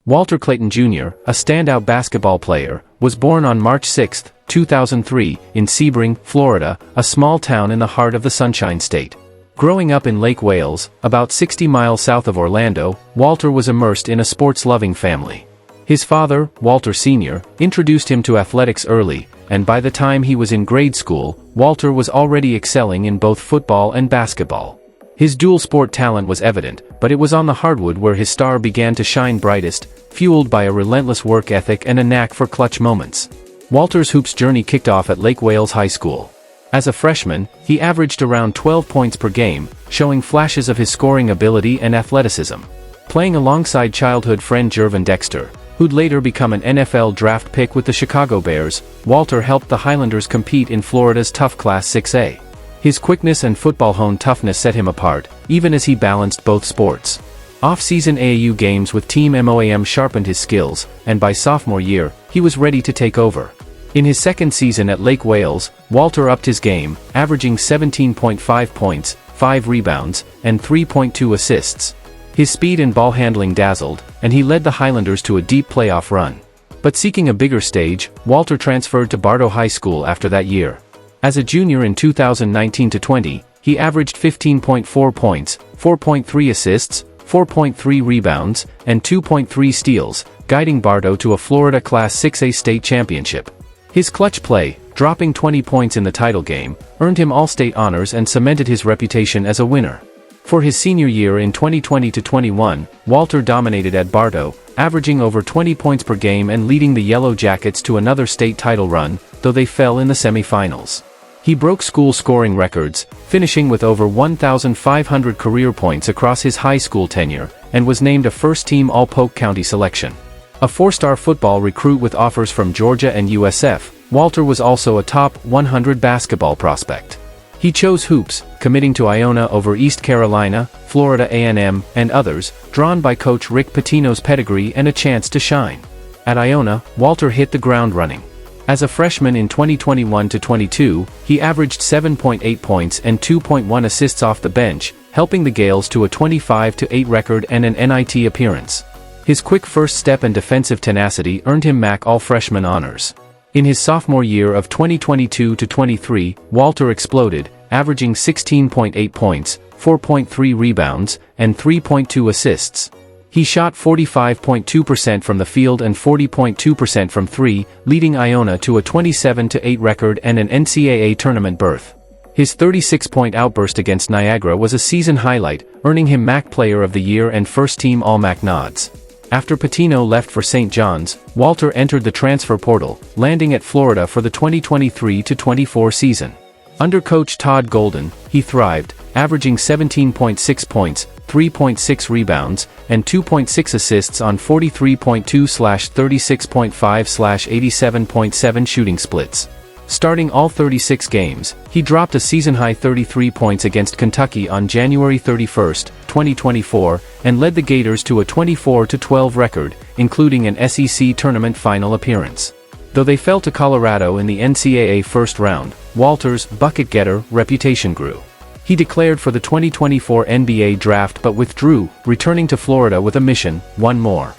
Walter Clayton Jr., a standout basketball player, was born on March 6, 2003, in Sebring, Florida, a small town in the heart of the Sunshine State. Growing up in Lake Wales, about 60 miles south of Orlando, Walter was immersed in a sports-loving family. His father, Walter Sr., introduced him to athletics early, and by the time he was in grade school, Walter was already excelling in both football and basketball. His dual-sport talent was evident, but it was on the hardwood where his star began to shine brightest, fueled by a relentless work ethic and a knack for clutch moments. Walter's hoops journey kicked off at Lake Wales High School. As a freshman, he averaged around 12 points per game, showing flashes of his scoring ability and athleticism. Playing alongside childhood friend Gervon Dexter, who'd later become an NFL draft pick with the Chicago Bears, Walter helped the Highlanders compete in Florida's tough Class 6A. His quickness and football-honed toughness set him apart, even as he balanced both sports. Off-season AAU games with Team MOAM sharpened his skills, and by sophomore year, he was ready to take over. In his second season at Lake Wales, Walter upped his game, averaging 17.5 points, 5 rebounds, and 3.2 assists. His speed and ball handling dazzled, and he led the Highlanders to a deep playoff run. But seeking a bigger stage, Walter transferred to Bartow High School after that year. As a junior in 2019-20, he averaged 15.4 points, 4.3 assists, 4.3 rebounds, and 2.3 steals, guiding Bartow to a Florida Class 6A state championship. His clutch play, dropping 20 points in the title game, earned him all-state honors and cemented his reputation as a winner. For his senior year in 2020-21, Walter dominated at Bartow, averaging over 20 points per game and leading the Yellow Jackets to another state title run, though they fell in the semifinals. He broke school scoring records, finishing with over 1,500 career points across his high school tenure, and was named a first-team All-Polk County selection. A four-star football recruit with offers from Georgia and USF, Walter was also a top 100 basketball prospect. He chose hoops, committing to Iona over East Carolina, Florida A&M, and others, drawn by coach Rick Pitino's pedigree and a chance to shine. At Iona, Walter hit the ground running. As a freshman in 2021-22, he averaged 7.8 points and 2.1 assists off the bench, helping the Gales to a 25-8 record and an NIT appearance. His quick first step and defensive tenacity earned him MAC All-Freshman honors. In his sophomore year of 2022-23, Walter exploded, averaging 16.8 points, 4.3 rebounds, and 3.2 assists. He shot 45.2% from the field and 40.2% from three, leading Iona to a 27-8 record and an NCAA tournament berth. His 36-point outburst against Niagara was a season highlight, earning him MAC Player of the Year and first-team All-MAC nods. After Pitino left for St. John's, Walter entered the transfer portal, landing at Florida for the 2023-24 season. Under coach Todd Golden, he thrived, averaging 17.6 points, 3.6 rebounds, and 2.6 assists on 43.2/36.5/87.7 shooting splits. Starting all 36 games, he dropped a season-high 33 points against Kentucky on January 31, 2024, and led the Gators to a 24-12 record, including an SEC tournament final appearance. Though they fell to Colorado in the NCAA first round, Walter's bucket-getter reputation grew. He declared for the 2024 NBA draft but withdrew, returning to Florida with a mission: one more.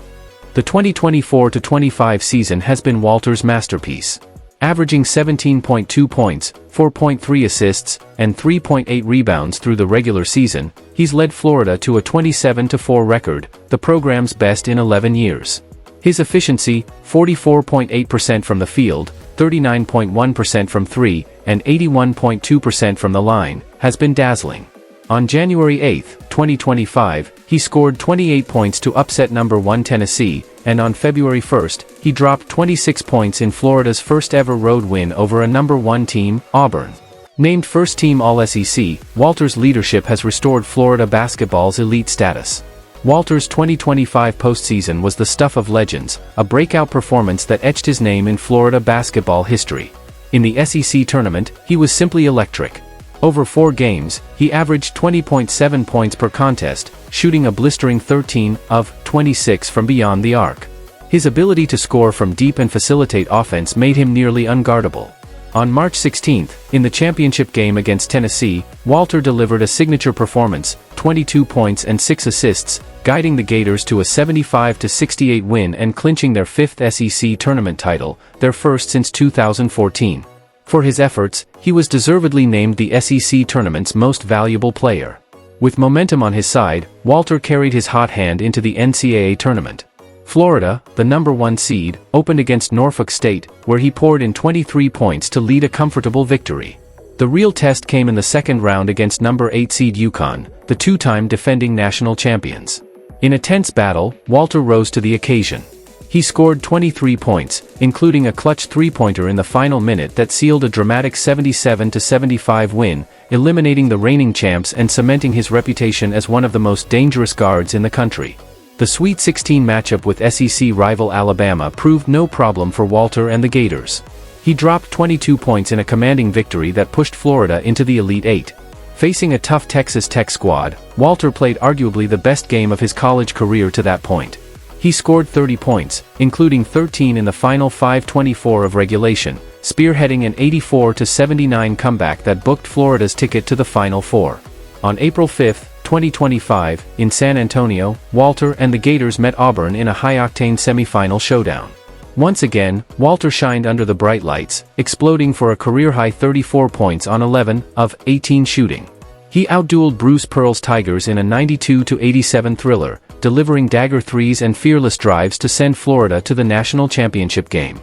The 2024-25 season has been Walter's masterpiece. Averaging 17.2 points, 4.3 assists, and 3.8 rebounds through the regular season, he's led Florida to a 27-4 record, the program's best in 11 years. His efficiency, 44.8% from the field, 39.1% from three, and 81.2% from the line, has been dazzling. On January 8, 2025, he scored 28 points to upset number 1 Tennessee, and on February 1, he dropped 26 points in Florida's first-ever road win over a number 1 team, Auburn. Named first-team All-SEC, Walter's leadership has restored Florida basketball's elite status. Walter's 2025 postseason was the stuff of legends, a breakout performance that etched his name in Florida basketball history. In the SEC tournament, he was simply electric. Over 4 games, he averaged 20.7 points per contest, shooting a blistering 13 of 26 from beyond the arc. His ability to score from deep and facilitate offense made him nearly unguardable. On March 16, in the championship game against Tennessee, Walter delivered a signature performance, 22 points and 6 assists, guiding the Gators to a 75-68 win and clinching their 5th SEC tournament title, their first since 2014. For his efforts, he was deservedly named the SEC tournament's most valuable player. With momentum on his side, Walter carried his hot hand into the NCAA tournament. Florida, the number 1 seed, opened against Norfolk State, where he poured in 23 points to lead a comfortable victory. The real test came in the second round against number 8 seed UConn, the two-time defending national champions. In a tense battle, Walter rose to the occasion. He scored 23 points, including a clutch three-pointer in the final minute that sealed a dramatic 77-75 win, eliminating the reigning champs and cementing his reputation as one of the most dangerous guards in the country. The Sweet 16 matchup with SEC rival Alabama proved no problem for Walter and the Gators. He dropped 22 points in a commanding victory that pushed Florida into the Elite Eight. Facing a tough Texas Tech squad, Walter played arguably the best game of his college career to that point. He scored 30 points, including 13 in the final 5:24 of regulation, spearheading an 84-79 comeback that booked Florida's ticket to the Final Four. On April 5, 2025, in San Antonio, Walter and the Gators met Auburn in a high-octane semifinal showdown. Once again, Walter shined under the bright lights, exploding for a career-high 34 points on 11 of 18 shooting. He outdueled Bruce Pearl's Tigers in a 92-87 thriller, delivering dagger threes and fearless drives to send Florida to the national championship game.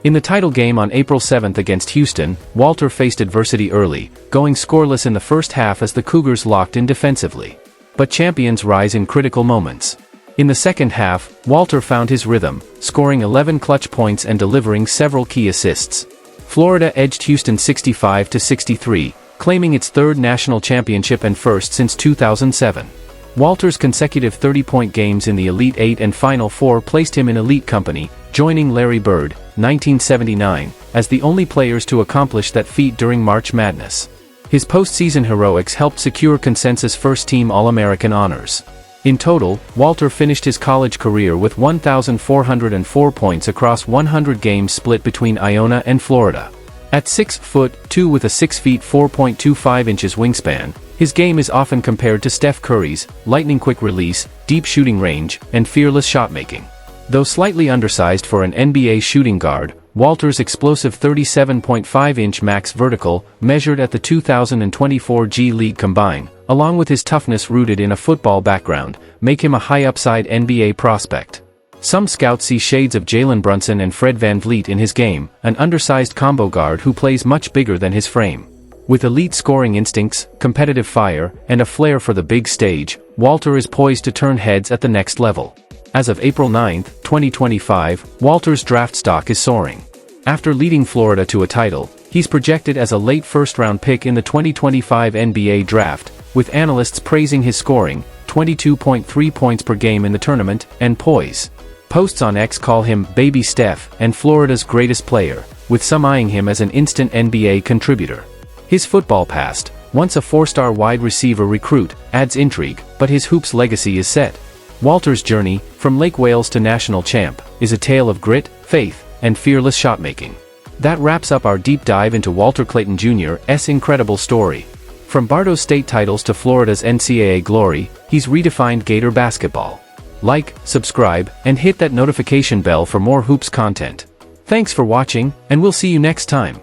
In the title game on April 7 against Houston, Walter faced adversity early, going scoreless in the first half as the Cougars locked in defensively. But champions rise in critical moments. In the second half, Walter found his rhythm, scoring 11 clutch points and delivering several key assists. Florida edged Houston 65-63, claiming its third national championship and first since 2007. Walter's consecutive 30-point games in the Elite Eight and Final Four placed him in elite company, joining Larry Bird, 1979, as the only players to accomplish that feat during March Madness. His postseason heroics helped secure consensus first-team All-American honors. In total, Walter finished his college career with 1,404 points across 100 games split between Iona and Florida. At 6'2" with a 6 feet 4.25 inches wingspan, his game is often compared to Steph Curry's lightning-quick release, deep shooting range, and fearless shot-making. Though slightly undersized for an NBA shooting guard, Walter's explosive 37.5-inch max vertical, measured at the 2024 G League Combine, along with his toughness rooted in a football background, make him a high-upside NBA prospect. Some scouts see shades of Jalen Brunson and Fred VanVleet in his game, an undersized combo guard who plays much bigger than his frame. With elite scoring instincts, competitive fire, and a flair for the big stage, Walter is poised to turn heads at the next level. As of April 9, 2025, Walter's draft stock is soaring. After leading Florida to a title, he's projected as a late first-round pick in the 2025 NBA draft, with analysts praising his scoring, 22.3 points per game in the tournament, and poise. Posts on X call him Baby Steph and Florida's greatest player, with some eyeing him as an instant NBA contributor. His football past, once a four-star wide receiver recruit, adds intrigue, but his hoops legacy is set. Walter's journey, from Lake Wales to national champ, is a tale of grit, faith, and fearless shot-making. That wraps up our deep dive into Walter Clayton Jr.'s incredible story. From Barto's state titles to Florida's NCAA glory, he's redefined Gator basketball. Like, subscribe, and hit that notification bell for more hoops content. Thanks for watching, and we'll see you next time.